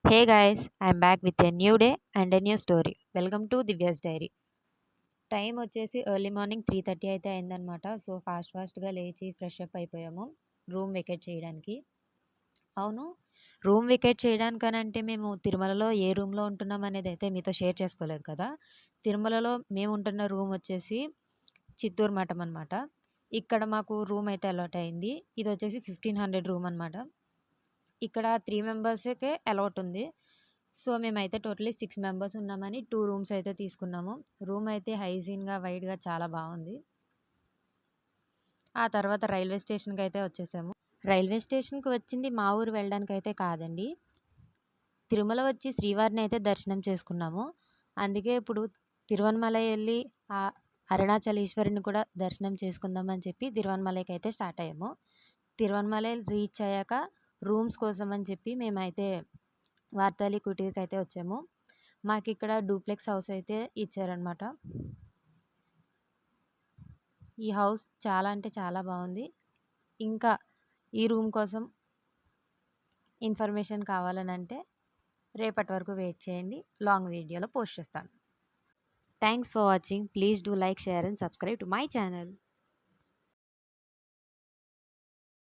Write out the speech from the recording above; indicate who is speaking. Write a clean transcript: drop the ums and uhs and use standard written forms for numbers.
Speaker 1: Hey guys, I'm back with a new day and a new story. Welcome to Divya's diary. Time వచ్చేసి early morning 3:30 అయితే అయిందనమాట. So ఫాస్ట్గా లేచి fresh up అయిపోయాము room vacate చేయడానికి. అవును, రూమ్ వెకేట్ చేయడానికనంటే మేము తిరుమలలో ఏ రూమ్లో ఉంటున్నాం అనేది అయితే మీతో షేర్ చేసుకోలేదు కదా. తిరుమలలో మేము ఉంటున్న రూమ్ వచ్చేసి చిత్తూరు మఠం అనమాట. ఇక్కడ మాకు రూమ్ అయితే అలాట్ అయింది. ఇది వచ్చేసి 1500 రూమ్ అనమాట. ఇక్కడ 3 మెంబర్స్‌కే అలౌట్ ఉంది. సో, మేమైతే టోటల్లీ 6 మెంబర్స్ ఉన్నామని 2 రూమ్స్ అయితే తీసుకున్నాము. రూమ్ అయితే హైజీన్‌గా, వైడ్‌గా చాలా బావుంది. ఆ తర్వాత రైల్వే స్టేషన్‌కైతే వచ్చేసాము. రైల్వే స్టేషన్‌కి వచ్చింది మా ఊరు వెళ్ళడానికైతే కాదండి. తిరుమల వచ్చి శ్రీవారిని అయితే దర్శనం చేసుకున్నాము. అందుకే ఇప్పుడు తిరువణమలై ఎళ్లి అరుణాచలేశ్వరిని కూడా దర్శనం చేసుకుందామని చెప్పి తిరువణమలైకైతే స్టార్ట్ అయ్యాము. తిరువణమలై రీచ్ అయ్యాక రూమ్స్ కోసం అని చెప్పి మేమైతే వార్తాలి కుటీర్‌కైతే వచ్చాము. మాకిక్కడ డూప్లెక్స్ హౌస్ అయితే ఇచ్చారనమాట. ఈ హౌస్ చాలా అంటే చాలా బావుంది. ఇంకా ఈ రూమ్ కోసం ఇన్ఫర్మేషన్ కావాలనంటే రేపటి వరకు వెయిట్ చేయండి. లాంగ్ వీడియోలో పోస్ట్ చేస్తాను. Thanks for watching. Please do like, share and subscribe to my channel.